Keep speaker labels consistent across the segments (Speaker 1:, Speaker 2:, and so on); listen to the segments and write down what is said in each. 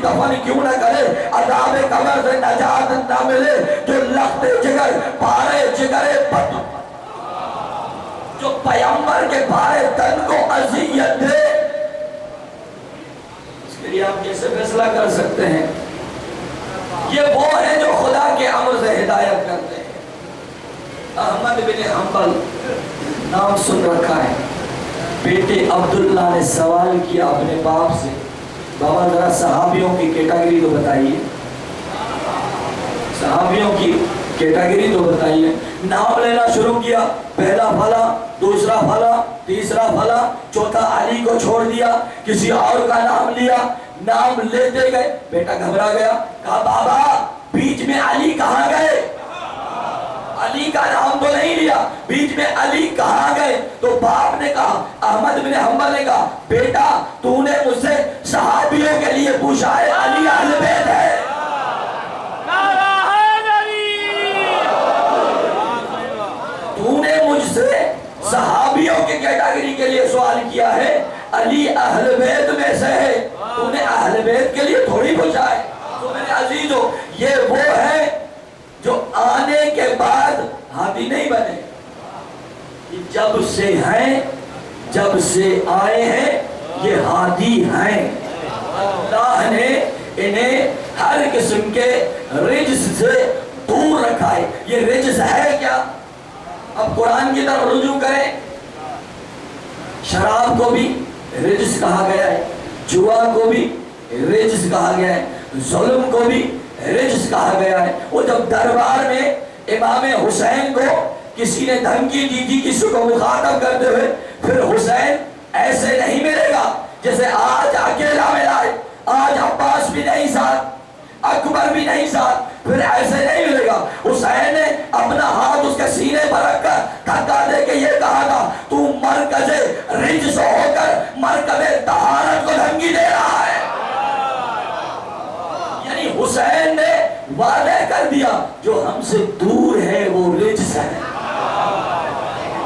Speaker 1: دفن کیوں نہ کرے، عذاب قبر سے نجات نہ ملے، جو لخت جگر پارے جگر پت، جو پیغمبر کے پارے تن کو اذیت دے، اس کے لیے آپ کیسے فیصلہ کر سکتے ہیں؟ یہ وہ ہے جو خدا کے امر سے ہدایت کرتے ہیں۔ احمد بن حنبل نام سن رکھا ہے، بیٹے عبداللہ نے سوال کیا اپنے باپ سے، بابا ذرا صحابیوں کی کیٹاگری تو بتائیے، صحابیوں کی کیٹاگری تو بتائیے۔ نام لینا شروع کیا، پہلا فلاں، دوسرا فلاں، تیسرا فلاں، چوتھا علی کو چھوڑ دیا، کسی اور کا نام لیا، نام لیتے گئے۔ بیٹا گھبرا گیا، کہا بابا بیچ میں علی کہاں گئے؟ علی کا نام تو نہیں لیا، بیچ میں علی کہاں گئے؟ تو باپ نے کہا، احمد بن حنبل نے کہا، بیٹا تو نے مجھ سے صحابیوں کے لیے پوچھا ہے، علی اہل بیت ہے۔ تو نے مجھ سے صحابیوں کی کیٹاگری کے لیے سوال کیا ہے، علی اہل بیت میں سے ہے، تو نے اہل بیت کے لیے تھوڑی پوچھا ہے۔ تو میرے عزیزو، یہ وہ ہے جو آنے کے بعد ہادی نہیں بنے، جب سے ہیں، جب سے آئے ہیں، یہ ہادی ہیں۔ اللہ نے انہیں ہر قسم کے رجس سے دور رکھا ہے۔ یہ رجس ہے کیا؟ اب قرآن کی طرف رجوع کریں، شراب کو بھی رجس کہا گیا ہے، جوا کو بھی رجس کہا گیا ہے، ظلم کو بھی رجس کہا گیا ہے۔ وہ جب دربار میں امام حسین کو کسی نے دھمکی دی تھی کسی کو مخاطب کرتے ہوئے، پھر حسین ایسے نہیں ملے گا جیسے آج اکیلا ملا ہے، آج عباس بھی نہیں ساتھ، اکبر بھی نہیں ساتھ، پھر ایسے نہیں ملے گا۔ حسین نے اپنا ہاتھ اس کے سینے پر رکھ کر دھکا دے کے یہ کہا تھا، تو مرکز رجس ہو کر مرکز طہارت کو دھمکی دے رہا ہے۔ یعنی حسین نے وعدہ کر دیا جو ہم سے دور ہے وہ رجس ہے،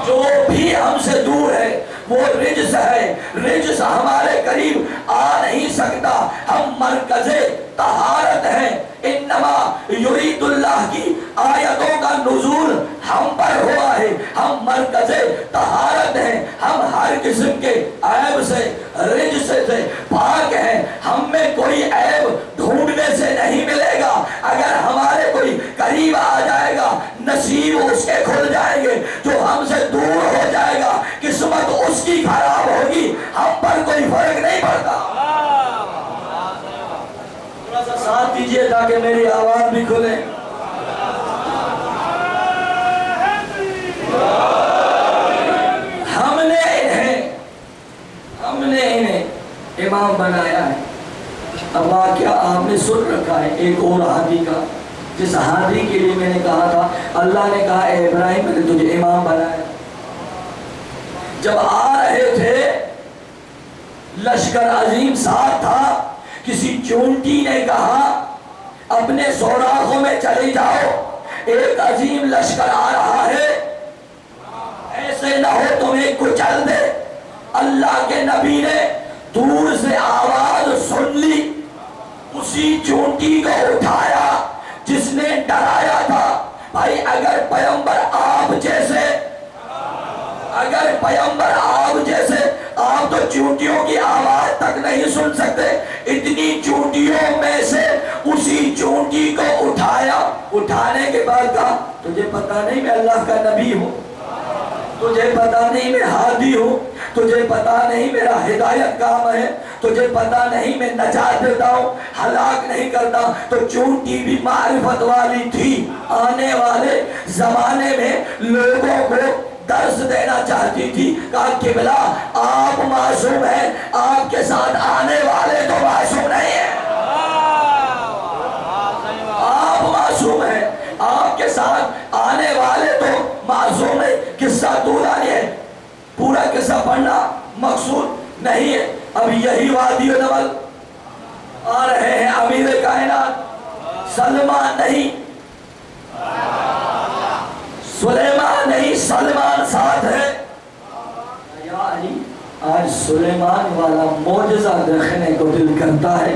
Speaker 1: جو بھی ہم سے دور ہے وہ رجس ہے، رجس ہمارے قریب آ نہیں سکتا، ہم مرکز طہارت ہیں۔ انما یرید اللہ کی آیتوں کا نزول ہم پر ہوا ہے، ہم مرکز طہارت ہیں، ہم ہر قسم کے عیب سے رجس سے پاک ہیں، ہم میں کوئی عیب ڈھونڈنے سے نہیں ملے گا۔ اگر ہمارے کوئی قریب آ جائے گا نصیب اس کے کھل جائیں گے، جو ہم سے دور ہو جائے گا قسمت اس کی خراب ہوگی، ہم پر کوئی فرق نہیں پڑتا۔ تھوڑا سا ساتھ دیجئے تاکہ میری آواز بھی کھلے۔ ہم نے انہیں امام بنایا ہے۔ اب واقعہ آپ نے سن رکھا ہے ایک اور ہادی کا، جس ہادی کے لیے میں نے کہا تھا، اللہ نے کہا اے ابراہیم میں نے تجھے امام بنایا۔ جب آ رہے تھے لشکر عظیم ساتھ تھا، کسی چونٹی نے کہا اپنے سوراخوں میں چلے جاؤ، ایک عظیم لشکر آ رہا ہے، ایسے نہ ہو تمہیں کچل دے۔ اللہ کے نبی نے دور سے آواز سن لی، اسی چونٹی کو اٹھایا جس نے ڈرایا تھا۔ بھائی اگر پیغمبر آپ جیسے آپ تو چونٹیوں کی آواز تک نہیں سن سکتے، اتنی چونٹیوں میں سے اسی چونٹی کو اٹھایا، اٹھانے کے بعد کہا تجھے پتا نہیں میں اللہ کا نبی ہوں، تجھے پتا نہیں میں ہادی ہوں، تجھے پتا نہیں میرا ہدایت کام ہے، تجھے پتا نہیں میں نجات دیتا ہوں، ہلاک نہیں کرتا۔ تو چونٹی بھی معرفت والی تھی، آنے والے زمانے میں لوگوں کو درس دینا چاہتی تھی۔ کہا قبلہ آپ معصوم ہیں، آپ کے ساتھ آنے والے تو معصوم نہیں ہیں، آپ معصوم ہیں، آپ کے ساتھ آنے والے تو معصوم ہیں۔ قصہ طولانی ہے، پورا قصہ پڑھنا مقصود نہیں ہے۔ اب یہی وادی نمل آ رہے ہیں امیر کائنات، سلمان نہیں، سلیمان نہیں، سلمان ساتھ ہے۔ یا علی آج سلیمان والا معجزہ دیکھنے کو دل کرتا ہے،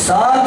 Speaker 1: 7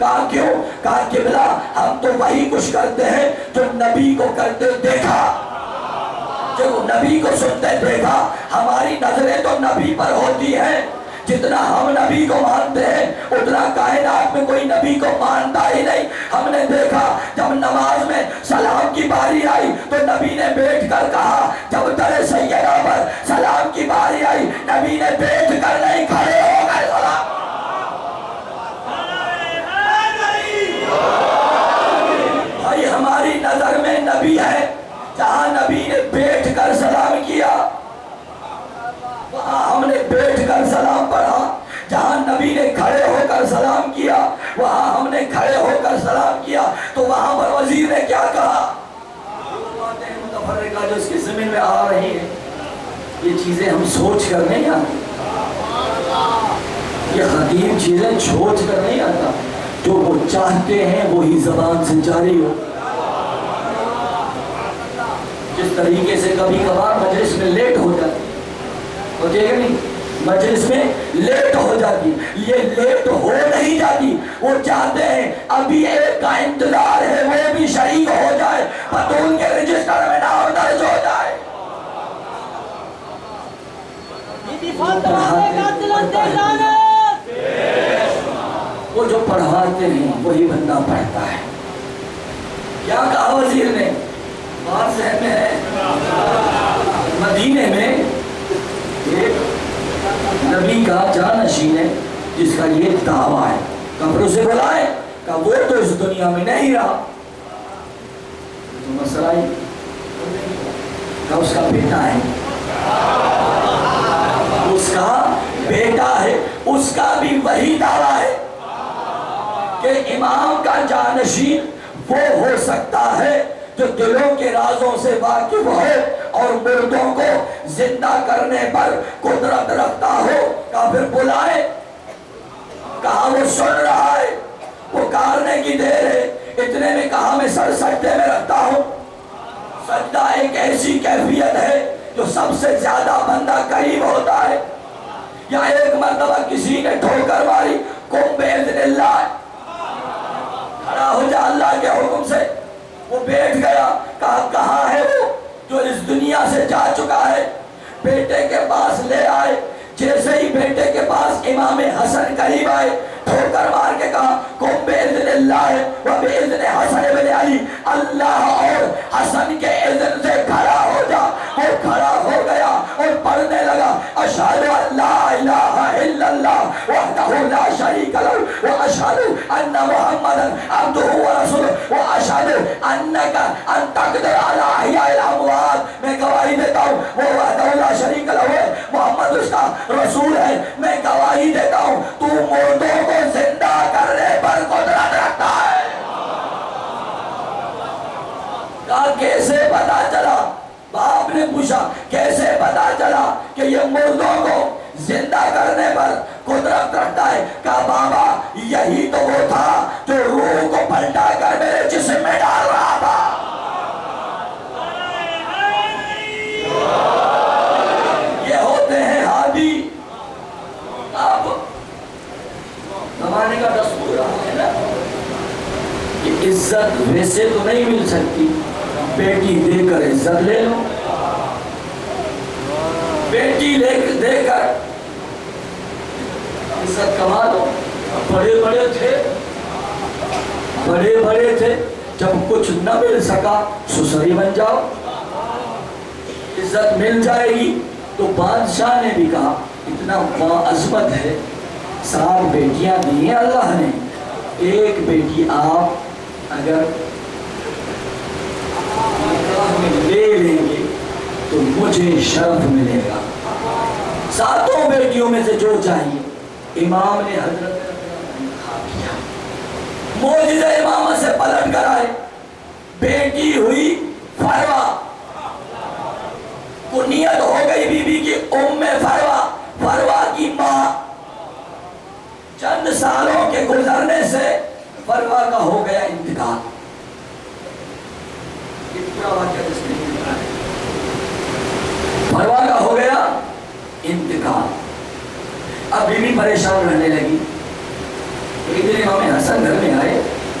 Speaker 1: کہا کیوں؟ کہا قبلہ ہم تو وہی کچھ کرتے ہیں جو نبی کو کرتے دیکھا، جو نبی کو سنتے دیکھا۔ ہماری نظریں تو نبی پر ہوتی ہیں، جتنا ہم نبی کو مانتے ہیں اتنا کائنات میں کوئی نبی کو مانتا ہی نہیں۔ ہم نے دیکھا جب نماز میں سلام کی باری آئی تو نبی نے بیٹھ کر کہا، جب در سیدہ پر سلام کی باری آئی نبی نے بیٹھ کر نہیں کھڑے ہو گئے سلام۔ بھائی ہماری نظر میں نبی ہے، جہاں نبی نے بیٹھ کر سلام کیا وہاں ہم نے بیٹھ کر سلام پڑھا، جہاں نبی نے کھڑے ہو کر سلام کیا وہاں ہم نے کھڑے ہو کر سلام کیا۔ تو وہاں پر وزیر نے کیا کہا؟ باتیں متفرقہ جو اس کی زمین میں آ رہی ہیں یہ چیزیں ہم سوچ کر نہیں آتی، یہ قدیم چیزیں سوچ کر نہیں آتا، جو وہ چاہتے ہیں وہی زبان سے جاری ہو۔ جس طریقے سے کبھی کبھار مجلس میں لیٹ ہو جاتی ہوتی ہے نہیں، مجلس میں لیٹ ہو جاتی، یہ لیٹ ہو نہیں جاتی، وہ چاہتے ہیں ابھی ایک کا انتظار ہے وہ بھی شریک ہو جائے، پتون کے رجسٹر میں نام درج ہو جائے۔ وہ جو پڑھواتے ہیں وہی بندہ پڑھتا ہے۔ کیا کہا وزیر نے؟ بات ذہن میں ہے، مدینے میں ایک نبی کا جانشین ہے جس کا یہ دعویٰ ہے، قبر سے بلائے کہ وہ تو اس دنیا میں نہیں رہا، تو مسئلہ ہی کہ اس کا بیٹا ہے، اس کا بیٹا ہے، اس کا بھی وہی دعویٰ ہے کہ امام کا جانشین وہ ہو سکتا ہے جو دلوں کے رازوں سے واقف ہو اور مردوں کو زندہ کرنے پر قدرت رکھتا ہو۔ کہا پھر بلائے، کہا وہ سن رہا ہے، پکارنے کی دیر ہے، اتنے میں کہا میں سر سجدے میں رکھتا ہوں۔ سجدہ ایک ایسی کیفیت ہے جو سب سے زیادہ بندہ قریب ہوتا ہے۔ یا ایک مرتبہ کسی نے ٹھوکر ماری، قم بإذن اللہ، کھڑا ہو جا اللہ کے حکم سے۔ وہ بیٹھ گیا، کہا کہاں ہے وہ جو اس دنیا سے جا چکا ہے؟ بیٹے کے پاس لے آئے، جیسے ہی بیٹے کے پاس امام حسن قریب آئے ٹھوکر مار کے کہا قم بإذن اللہ و بإذن حسن بن علی، اللہ اور حسن کے اذن سے کھڑا ہو جا۔ وہ کھڑا ہو گیا اور پڑھنے لگا، اشہد ان لا الہ الا اللہ وحدہ لا شریک لہ واشہد ان محمدا عبدہ ورسولہ واشہد انک ان تقدر علی احیاء الاموات۔ میں گواہی دیتا ہوں وہ وحدہ لا شریک لہ ہے، محمد اس کا رسول ہے۔ میں گواہی دیتا ہوں تو مردوں کو زندہ کرنے پر قدرت رکھتا ہے۔ کہا کیسے پتا چلا؟ باپ نے پوچھا کیسے پتا چلا کہ یہ مردوں کو زندہ کرنے پر قدرت رکھتا ہے؟ کہا بابا یہی تو وہ تھا جو روح کو پلٹا کر میرے جسم میں ڈال رہا تھا۔ یہ ہوتے ہیں ہادی۔ اب زمانے کا دستور ہے نا، یہ عزت ویسے تو نہیں مل سکتی، بیٹی دے کر عزت لے لو، بیٹی دے کر عزت کما دو۔ بڑے بڑے تھے جب کچھ نہ مل سکا سسری بن جاؤ، عزت مل جائے گی۔ تو بادشاہ نے بھی کہا اتنا عظمت ہے، 7 بیٹیاں دی ہیں اللہ نے، ایک بیٹی آپ اگر لے لیں گے تو مجھے شرف ملے گا۔ 7 بیٹیوں میں سے جو چاہیے۔ امام نے حضرت معجزہ امامت سے پلٹ کر آئے، بیٹی ہوئی فروا، کنیت ہو گئی بی بی کی ام فروا، فروا کی ماں۔ چند سالوں کے گزرنے سے فروا کا ہو گیا انتقال۔ فروا کا ہو گیا انتقال۔ اب بی بی پریشان رہنے لگی۔ ایک دن امام حسن گھر میں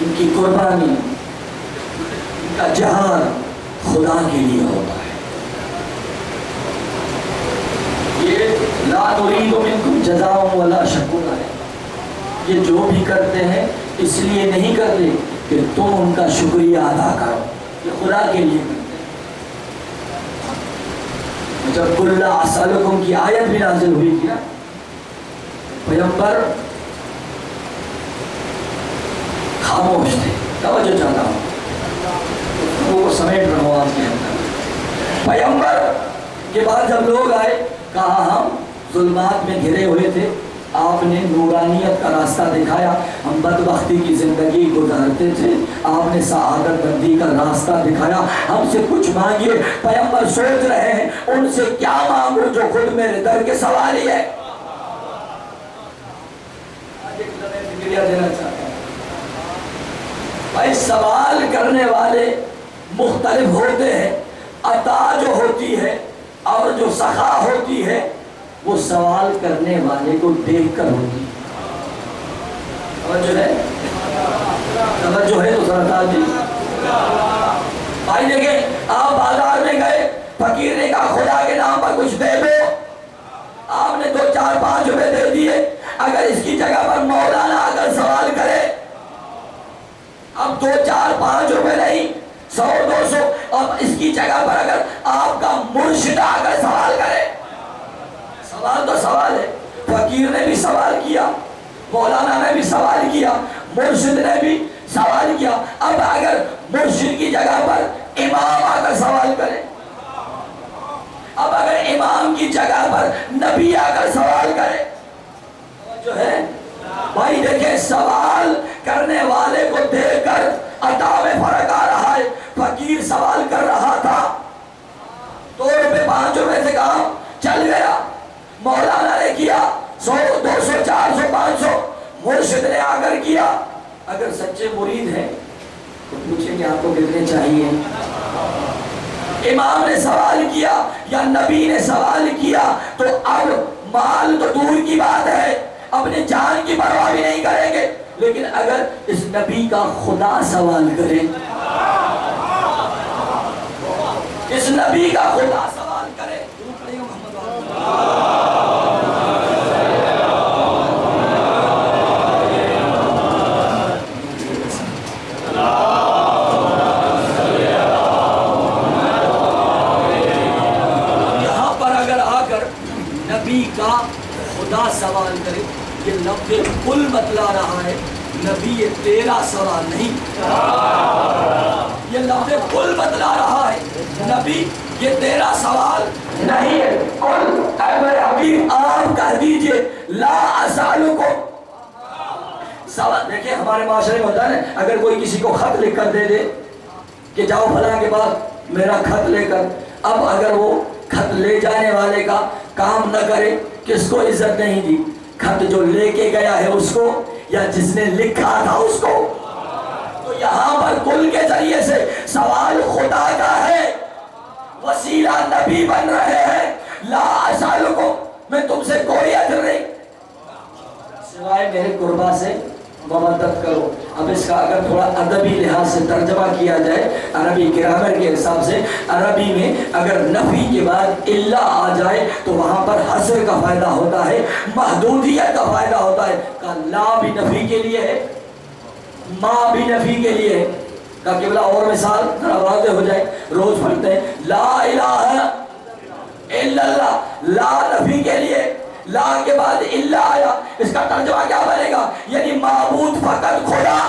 Speaker 1: ان کی قربانی، ان کا جہاد خدا کے لیے ہوتا ہے. یہ لا نرید منکم جزاء ولا شکورا ہے. یہ جو بھی کرتے ہیں اس لیے نہیں کرتے کہ تم ان کا شکریہ ادا کرو، یہ خدا کے لیے کرتے ہیں. جب قل لا اسألکم کی آیت بھی نازل ہوئی تھی نا، پیغمبر خاموش تھے. توجہ چاہتا ہوں وہ سمیٹ رہا ہوں آپ کے اندر. پیغمبر کے بعد جب لوگ آئے، کہا ہم ظلمات میں گھرے ہوئے تھے، آپ نے نورانیت کا راستہ دکھایا، ہم بدبختی کی زندگی گزارتے تھے، آپ نے سعادت مندی کا راستہ دکھایا، ہم سے کچھ مانگیے. پیغمبر سوچ رہے ہیں ان سے کیا مانگوں جو خود میرے در کے سواری ہے. آج ایک لمحے فکریہ دینا چاہتا ہوں. بھائی سوال کرنے والے مختلف ہوتے ہیں. عطا جو ہوتی ہے اور جو سخا ہوتی ہے وہ سوال کرنے والے کو دیکھ کر ہوتی ہے. توجہ ہے تو ذرا جی. بھائی دیکھیں، آپ بازار میں گئے، فقیر نے کہا خدا کے نام پر کچھ دے دو، آپ نے 2 4 5 روپے دے دیے. اگر اس کی جگہ پر مولانا اگر سوال کرے، اب 2 4 5 روپے نہیں، 100 200، اب اس کی جگہ پر اگر آپ کا مرشد اگر سوال کرے، سوال تو سوال ہے. فقیر نے بھی سوال کیا، مولانا نے بھی سوال کیا، مرشد نے بھی سوال کیا. اب اگر مرشد کی جگہ پر امام آ کر سوال کرے، اب اگر امام کی جگہ پر نبی آ کر سوال کرے، جو ہے بھائی دیکھیں سوال کرنے والے کو دیکھ کر عطا میں فرق آ رہا ہے. فقیر سوال کر رہا تھا، 2 روپے 5 روپے سے کام چل گیا. مولانا نے کیا 100 200 400 500، مرشد نے آ کر کیا. اگر سچے مرید ہیں تو پوچھیں گے آپ کو کتنے چاہیے. امام نے سوال کیا یا نبی نے سوال کیا تو اب مال تو دور کی بات ہے، اپنے جان کی پرواہ بھی نہیں کریں گے. لیکن اگر اس نبی کا خدا سوال کرے، اس نبی کا خدا سوال کرے، یہاں پر اگر آ کر نبی کا خدا سوال کرے، یہ لفظ کل بتلا رہا ہے نبی یہ تیرا سوال نہیں. یہ لفظ کل بتلا رہا ہے نبی یہ تیرا سوال نہیں ہے. کل اے میرے حبیب آپ کہہ دیجئے لا اسالکم. سوال دیکھیں ہمارے معاشرے میں ہوتا ہے نا، اگر کوئی کسی کو خط لکھ کر دے دے کہ جاؤ فلاں کے بعد میرا خط لے کر، اب اگر وہ خط لے جانے والے کا کام نہ کرے، کس کو عزت نہیں دی؟ خط جو لے کے گیا ہے اس کو یا جس نے لکھا تھا اس کو؟ تو یہاں پر کل کے ذریعے سے سوال خدا کا ہے، وسیلہ نبی بن رہے ہیں. لا اسالکم، میں تم سے کوئی اجر نہیں سوائے میرے قربا سے مودت کرو. اب اس کا اگر تھوڑا ادبی لحاظ سے ترجمہ کیا جائے، عربی گرامر کے حساب سے، عربی میں اگر نفی کے بعد الا آ جائے تو وہاں پر حصر کا فائدہ ہوتا ہے، محدودیت کا فائدہ ہوتا ہے. کہ لا بھی نفی کے لیے ہے، ما بھی نفی کے لیے ہے. کہ قبلہ اور مثال ذرا واضح ہو جائے، روز پڑھتے ہیں لا الہ الا اللہ، لا نفی کے لیے، لا کے بعد الا آیا، اس کا ترجمہ کیا بنے گا؟ یعنی معبود فقط خدا.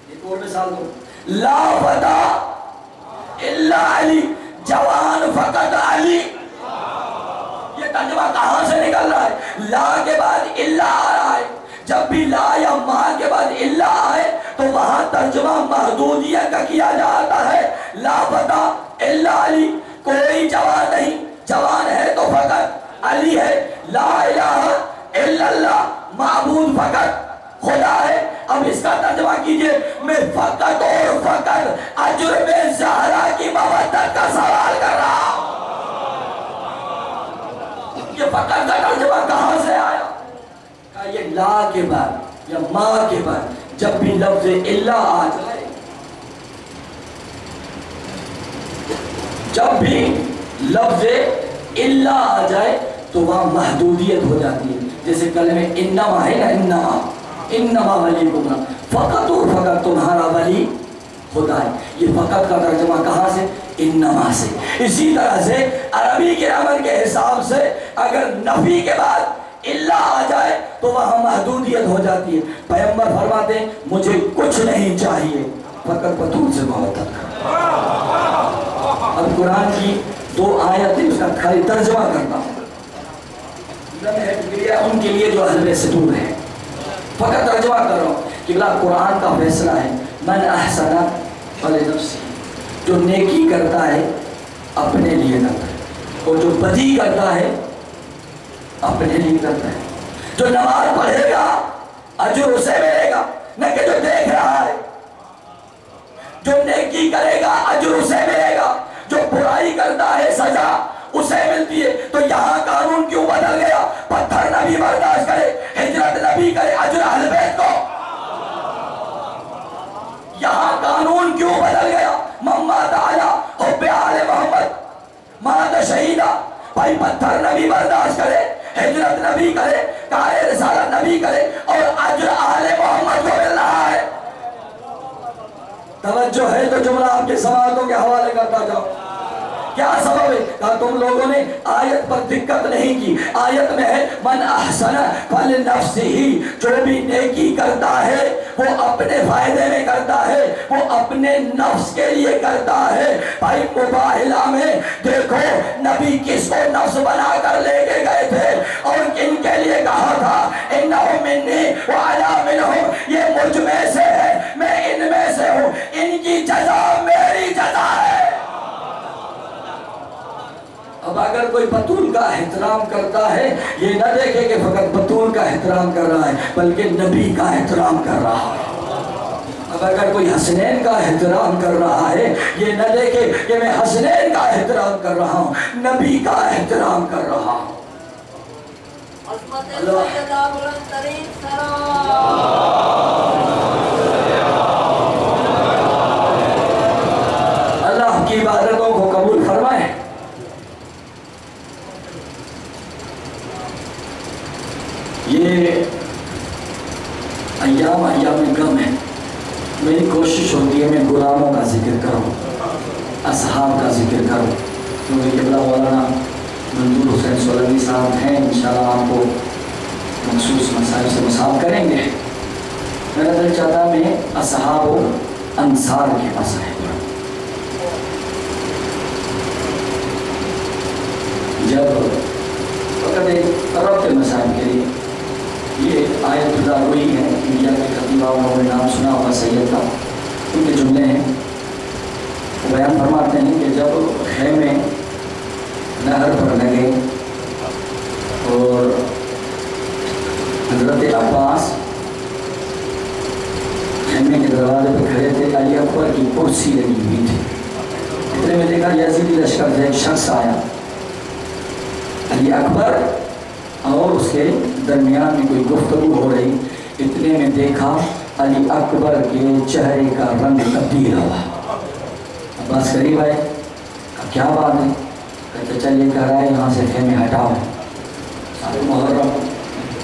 Speaker 1: ایک اور مثال دو، لا فتح الا علی، جوان فقط علی. یہ ترجمہ کہاں سے نکل رہا ہے؟ لا کے بعد الا آ رہا ہے. جب بھی لا یا ما کے بعد الا آئے تو وہاں ترجمہ محدودیت کا کیا جاتا ہے. لا فتح الا علی، کوئی جوان نہیں، جوان ہے تو فقط علی ہے. لا الہ الا اللہ، معبود فقط خدا ہے. اب اس کا ترجمہ کیجئے، میں فقط اور فقط اجر میں زہرا کی مودت کا سوال کر رہا ہوں. یہ فقط کا ترجمہ کہاں سے آیا؟ کہ یہ لا کے بعد یا ما کے بعد جب بھی لفظ الا آ جائے، جب بھی لفظ الا آ جائے تو وہاں محدودیت ہو جاتی ہے. جیسے کلمہ انما ہے نا، انما ولیکم، فقط اور فقط تمہارا ولی خدا ہے. یہ فقط کا ترجمہ کہاں سے؟ انما سے. اسی طرح سے عربی گرامر کے حساب سے اگر نفی کے بعد الا آ جائے تو وہاں محدودیت ہو جاتی ہے. پیغمبر فرماتے ہیں مجھے کچھ نہیں چاہیے فقط بطول سے محبت کرو. اب قرآن کی 2 آیتیں اس کا خالی ترجمہ کرتا ہوں. ان کے لیے جو اہل صدور ہے فقط ترجمہ کر رہا ہوں کہ قرآن کا فیصلہ ہے من احسن فلنفسہ، جو نیکی کرتا ہے اپنے لیے کرتا ہے، اور جو بدی کرتا ہے اپنے لیے کرتا ہے. جو نماز پڑھے گا اجر اسے ملے گا، نہ کہ جو دیکھ رہا ہے. جو نیکی کرے گا اجر اسے ملے گا، جو برائی کرتا ہے سزا اسے ملتی ہے. تو یہاں قانون کیوں بدل گیا؟ پتھر نبی برداشت کرے، ہجرت نبی کرے، اجر اہل بیت کو. یہاں قانون کیوں بدل گیا؟ مات علی حب آل محمد مات شہیدہ. بھائی پتھر نبی برداشت کرے، ہجرت نبی کرے، کار رسالت نبی کرے، اور اجر آل محمد کو مل رہا ہے. توجہ ہے تو جملہ آپ کے سماعتوں کے حوالے کرتا جاؤ. کیا سبب ہے؟ کہا تم لوگوں نے آیت پر دقت نہیں کی. آیت میں ہے من احسن فلنفسہ، جو بھی نیکی کرتا ہے وہ اپنے فائدے میں کرتا ہے، وہ اپنے نفس کے لیے کرتا ہے. بھائی مباہلہ میں دیکھو نبی کس کو نفس بنا کر لے کے گئے تھے اور ان کے لیے کہا تھا انہم منی وانا منہم، یہ مجھ میں سے ہے میں ان میں سے ہوں، ان کی جزا میری جزا ہے. اب اگر کوئی بطول کا احترام کرتا ہے یہ نہ دیکھے کہ فقط بطول کا احترام کر رہا ہے بلکہ نبی کا احترام کر رہا ہے. اب اگر کوئی حسنین کا احترام کر رہا ہے یہ نہ دیکھے کہ میں حسنین کا احترام کر رہا ہوں، نبی کا احترام کر رہا ہوں. اللہ کی عبادتوں کو قبول فرمائے. یہ ایام غم ہے. میری کوشش ہوتی ہے میں غلاموں کا ذکر کروں، اصحاب کا ذکر کروں، کیونکہ قبلہ مولانا منظور حسین سولوی صاحب ہیں، انشاءاللہ آپ کو مخصوص مسائل سے مصاب کریں گے. میرا دل چاہتا میں اصحاب و انصار کے پاس ہے. جب وقت ایک عرب کے مسائل کے لیے یہ آیت خدا ہوئی ہے، انڈیا کے خطیبہ انہوں نے نام سنا ہوگا سید کا، ان کے جملے ہیں. بیان فرماتے ہیں کہ جب خیمے نہر پر لگے اور حضرت عباس خیمے کے دروازے پہ کھڑے تھے، علی اکبر کی کرسی لگی ہوئی تھی. اتنے میں دیکھا یزیدی لشکر سے ایک شخص آیا، علی اکبر اور اس کے درمیان میں کوئی گفتگو ہو رہی. اتنے میں دیکھا علی اکبر کے چہرے کا رنگ تبدیل ہوا. عباس قریب آئے، کیا بات ہے؟ کہتے چلیے کہہ رہا ہے یہاں سے خیمے ہٹاؤ، سارے محرم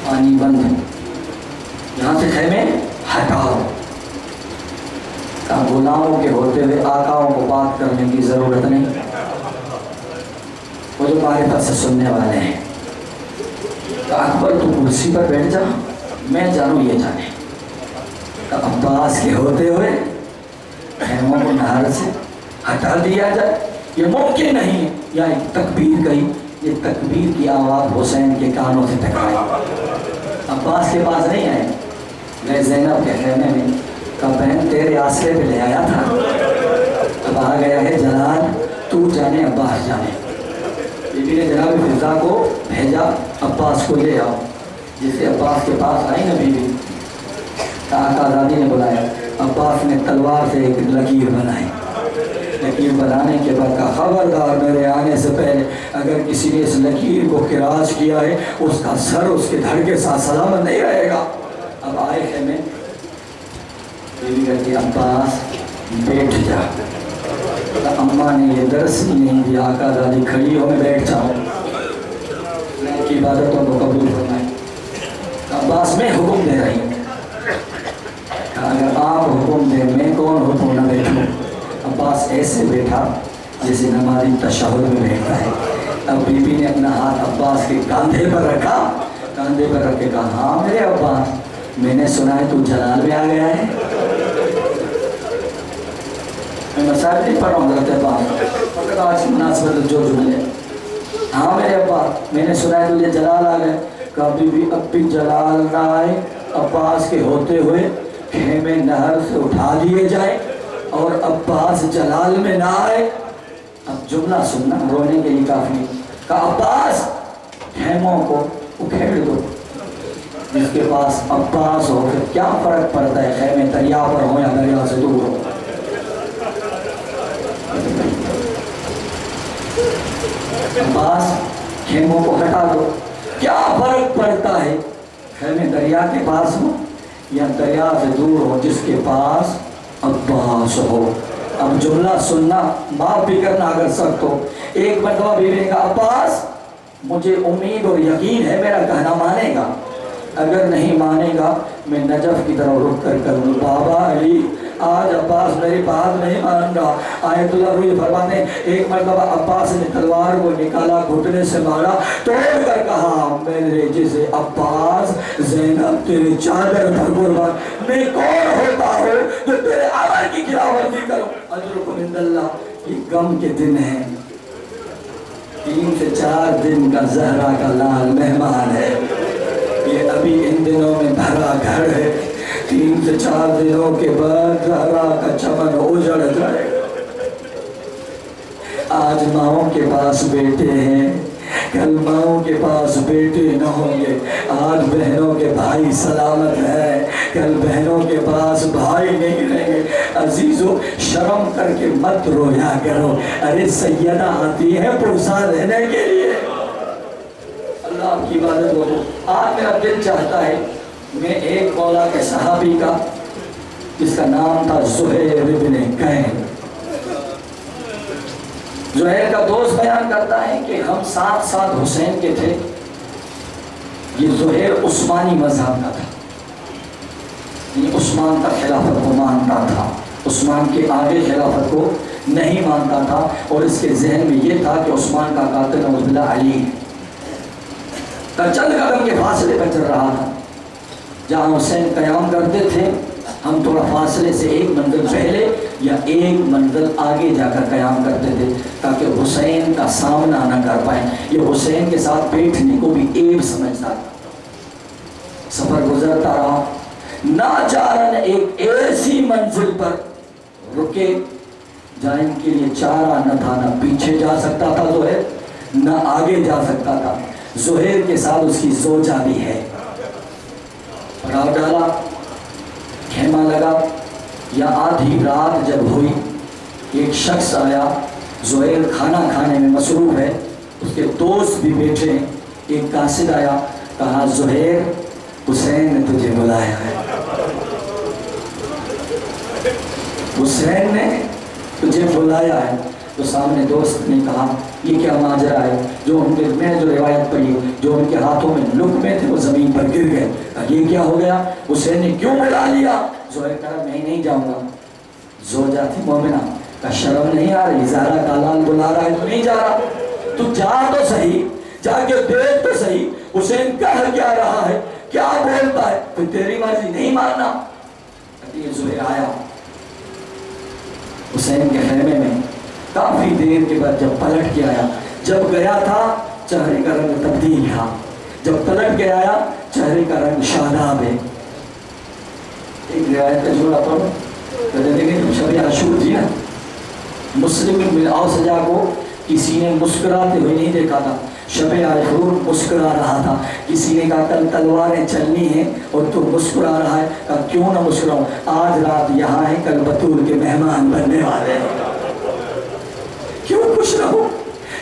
Speaker 1: پانی بند ہے، یہاں سے خیمے ہٹاؤ. کہا غلاموں کے ہوتے ہوئے آقاؤں کو بات کرنے کی ضرورت نہیں، وہ جو معرفت سے سننے والے ہیں. اکبر تو کرسی پر بیٹھ جا، میں جانوں یہ جانے. عباس کے ہوتے ہوئے خیموں کو نہر سے ہٹا دیا جائے، یہ ممکن نہیں ہے. یا ایک تکبیر کہی، یہ تکبیر کی آواز حسین کے کانوں سے ٹکرائی. عباس کے پاس نہیں آئے، میں زینب کے خیمے میں کہا بہن تیرے آسرے پہ لے آیا تھا، اب آ گیا ہے جلال، تو جانے عباس جانے. بیوی نے جناب فضا کو بھیجا عباس کو لے آؤ. جسے عباس کے پاس آئی نا بیوی، آقا دادی نے بلایا. عباس نے تلوار سے ایک لکیر بنائی. لکیر بنانے کے بعد کہا خبردار میرے آنے سے پہلے اگر کسی نے اس لکیر کو خراج کیا ہے اس کا سر اس کے دھڑ کے ساتھ سلامت نہیں رہے گا. اب آئے خیمے بیوی کہتی عباس بیٹھ جا. اماں نے یہ درس نہیں دیا آقا دادی کھڑی ہو میں بیٹھ جاؤں اللہ کی عبادتوں کو قبول فرمائے. عباس میں حکم دے رہی ہوں. اگر آپ حکم دیں میں کون حکم نہ بیٹھوں. عباس ایسے بیٹھا جیسے نمازی تشہد میں بیٹھتا ہے. اب بی بی نے اپنا ہاتھ عباس کے کاندھے پر رکھا, کاندھے پر رکھ کے کہا ہاں میرے عباس میں نے سنا ہے تو جلال میں آ گیا ہے. میں مسائل نہیں پڑھ رہا ہوں حضرت عباس فقط آج کی مناسبت جو جملے. ہاں میرے عباس میں نے سنا ہے تجھے جلال آ گئے. کہا بی بی اب بھی جلال نہ آئے, عباس کے ہوتے ہوئے خیمے نہر سے اٹھا دیے جائے اور عباس جلال میں نہ آئے. اب جملہ سننا رونے کے لیے کافی. کہا عباس خیموں کو اکھیڑ دو. جس کے پاس عباس ہو پھر کیا فرق پڑتا ہے خیمے دریا پر ہو یا دریا سے دور ہو. عباس خیموں کو ہٹا دو, کیا فرق پڑتا ہے خیمے دریا کے پاس ہو یا دریا سے دور ہو جس کے پاس عباس ہو. اب جملہ سننا معاف بھی کرنا اگر سخت ہو. ایک مرتبہ بیوی نے کہا عباس مجھے امید اور یقین ہے میرا کہنا مانے گا, اگر نہیں مانے گا میں نجف کی طرف رخ کر کروں. بابا علی آج عباس میری بات نہیں مان رہا. آیت اللہ روی فرماتے ایک مرتبہ عباس نے تلوار کو نکالا, گھٹنے سے مارا, توڑ کر کہا میرے جیسے عباس زینب تیرے چادر پر قربان, میں کون ہوتا ہوں جو تیرے عمر کی خلافورزی کروں. اجرکم عند اللہ. یہ غم کے دن ہیں, 3 سے 4 دن کا زہرا کا لال مہمان ہے. یہ ابھی ان دنوں میں بھرا گھر ہے, 3 سے 4 دنوں کے بعد زہرا کا چمن اجڑ جائے. آج ماؤں کے پاس بیٹے ہیں, کل ماؤں کے پاس بیٹے نہ ہوں گے. آج بہنوں کے بھائی سلامت ہیں, کل بہنوں کے پاس بھائی نہیں رہیں گے. عزیزو شرم کر کے مت رویا کرو. ارے سیدہ آتی ہے پرسا رہنے کے لیے. اللہ کی عبادت ہو. آج میرا دل چاہتا ہے میں ایک مولا کے صحابی کا جس کا نام تھا زہیر بن کین. زہیر کا دوست بیان کرتا ہے کہ ہم ساتھ ساتھ حسین کے تھے. یہ زہیر عثمانی مذہب کا تھا, یہ عثمان کا خلافت کو مانتا تھا, عثمان کے آگے خلافت کو نہیں مانتا تھا, اور اس کے ذہن میں یہ تھا کہ عثمان کا قاتل نعوذ باللہ علی ہے. چند قدم کے فاصلے پر چل رہا تھا. جہاں حسین قیام کرتے تھے ہم تھوڑا فاصلے سے ایک منزل پہلے یا ایک منزل آگے جا کر قیام کرتے تھے تاکہ حسین کا سامنا نہ کر پائیں. یہ حسین کے ساتھ بیٹھنے کو بھی عیب سمجھتا تھا. سفر گزرتا رہا, ناچارن ایک ایسی منزل پر رکے جہاں ان کے لیے چارہ نہ تھا, نہ پیچھے جا سکتا تھا زہیر, نہ آگے جا سکتا تھا. زہیر کے ساتھ اس کی زوجہ بھی ہے. پڑاؤ ڈالا, خیمہ لگا, یا آدھی رات جب ہوئی ایک شخص آیا. زہیر کھانا کھانے میں مصروف ہے, اس کے دوست بھی بیٹھے ہیں. ایک قاصد آیا, کہا زہیر حسین نے تجھے بلایا ہے, حسین نے تجھے بلایا ہے. تو سامنے دوست نے کہا یہ کیا ماجرا ہے. جو ان کے میں جو روایت پڑھی جو ان کے ہاتھوں میں لقمے تھے وہ زمین پر گر گئے. یہ کیا ہو گیا, حسین نے کیوں بلا لیا. زہیر کہا میں نہیں جاؤں گا. زوجہ تھی مومنہ, کا شرم نہیں آ رہی, زہرا کا لال بلا رہا ہے تو نہیں جا رہا. تو جا تو صحیح, جا کے دیکھ تو صحیح حسین کہہ کیا رہا ہے, کیا بولتا ہے, تو تیری مرضی نہیں ماننا. یہ زہیر آیا حسین کے خیمے میں. کافی دیر کے بعد جب پلٹ کے آیا, جب گیا تھا چہرے کا رنگ تبدیل تھا, جب پلٹ کے آیا چہرے کا رنگ شاداب ہے. ایک روایت کا جوڑا پڑھو, لیکن شب عاشور جی نا, مسلم بن اوسجا کو کسی نے مسکراتے ہوئے نہیں دیکھا تھا. شب عاشور مسکرا رہا تھا. کسی نے کہا کل تلواریں چلنی ہیں اور تو مسکرا رہا ہے. کہا کیوں نہ مسکراؤں, آج رات یہاں ہے, کل بطول کے مہمان بننے والے ہیں. کیوں خوش رہو,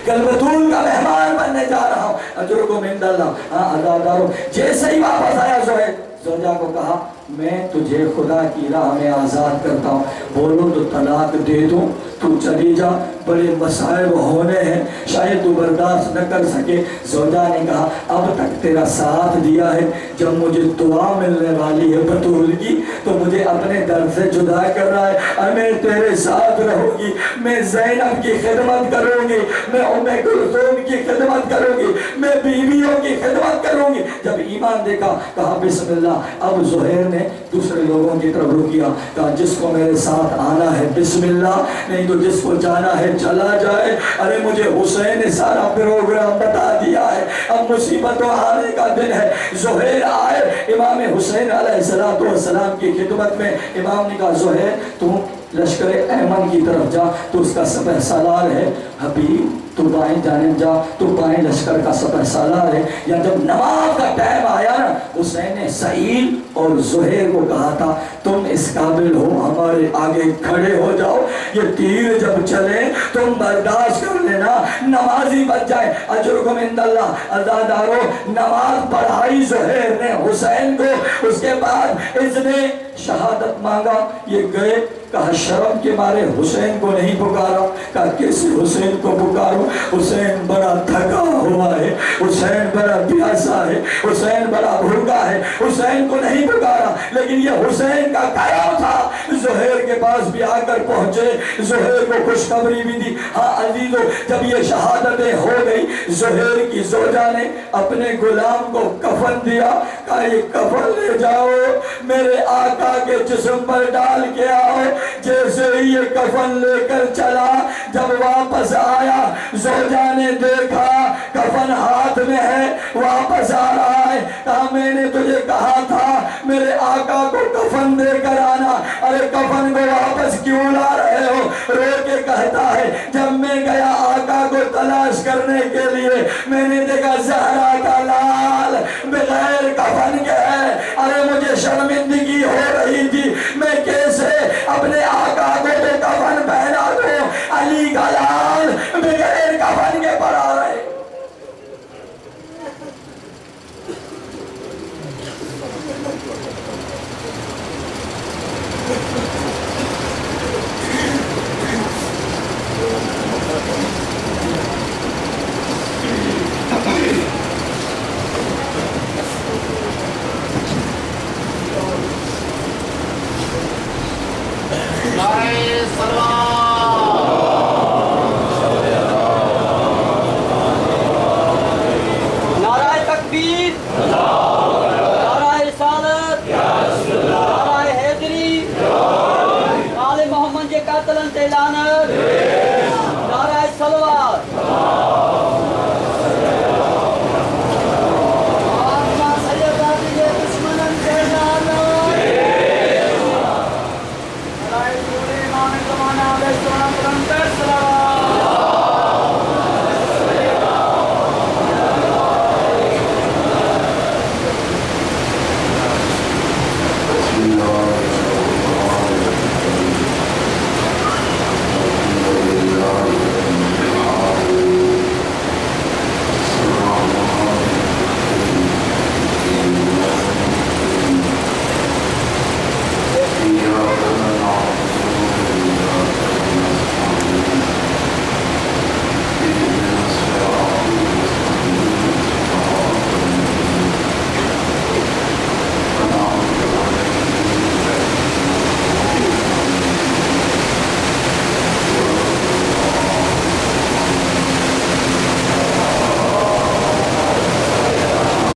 Speaker 1: کل بطول کا مہمان بننے جا رہا ہوں. اجرکم عند اللہ. ہاں عزادارو, جیسے ہی واپس آیا زہیر زوجہ کو کہا میں تجھے خدا کی راہ میں آزاد کرتا ہوں، بولو تو طلاق دے دوں، تو چلی جا، بڑے مصائب ہونے ہیں، شاید تو برداشت نہ کر سکے۔ زوجہ نے کہا اب تک تیرا ساتھ دیا ہے، جب مجھے دعا ملنے والی ہے بطول کی تو مجھے اپنے در سے جدا کر رہا ہے، اور میں تیرے ساتھ رہوں گی، میں زینب کی خدمت کروں گی، میں ام کلثوم کی خدمت کروں گی، میں بیویوں کی خدمت کروں گی۔ جب ایمان دیکھا کہا بسم اللہ۔ اب زہیر نے دوسرے لوگوں کی طرف رخ کیا، کہا جس کو میرے ساتھ آنا ہے بسم اللہ، نہیں تو جس کو جانا ہے چلا جائے۔ ارے مجھے حسین نے سارا پروگرام بتا دیا ہے، اب مصیبتوں آنے کا دن ہے۔ زہیر آئے امام حسین علیہ السلام کی خدمت میں۔ امام نے کہا زہیر تم لشکر ایمن کی طرف جا، تو اس کا سپہ سالار ہے حبیب، تو بائیں جانب جا، تو بائیں لشکر کا سپہ سالار ہے۔ یا جب نماز کا ٹائم آیا نا، حسین نے سعید اور زہیر کو کہا تھا تم اس قابل ہو ہمارے آگے کھڑے ہو جاؤ، یہ تیر جب چلے تم برداشت کر لینا، نمازی بچ جائے، اجرکم عند اللہ۔ عزادارو نماز پڑھائی زہیر نے حسین کو، اس کے بعد اس نے شہادت مانگا، یہ گئے، کہا شرم کے مارے حسین کو نہیں پکارا، کہا کس حسین کو پکاروں، حسین بڑا تھکا ہوا ہے، حسین بڑا پیاسا ہے، حسین بڑا بھوکا ہے، حسین کو نہیں پکارا۔ لیکن یہ حسین کا قیام تھا، زہیر کے پاس بھی آ کر پہنچے، زہیر کو خوشخبری بھی دی۔ ہاں عزیزو جب یہ شہادتیں ہو گئی، زہیر کی زوجہ نے اپنے غلام کو کفن دیا، کہا یہ کفن لے جاؤ میرے آقا کے جسم پر ڈال کے آؤ۔ جیسے ہی یہ کفن لے کر چلا، جب واپس آیا زوجہ نے دیکھا کفن ہاتھ میں ہے، واپس آ رہا ہے، کہا میں نے تجھے کہا تھا میرے آقا کو کفن دے کر آنا، ارے کفن کو واپس کیوں لا رہے ہو؟ رو کے کہتا ہے جب میں گیا آقا کو تلاش کرنے کے لیے، میں نے دیکھا زہرا کا لال بغیر کفن کے ہے، ارے مجھے شرمندگی ہو رہی تھی، میں کیسے اپنے آقا کو بے کفن پہنا دوں، علی کا لال بغیر کفن کے پڑا رہے۔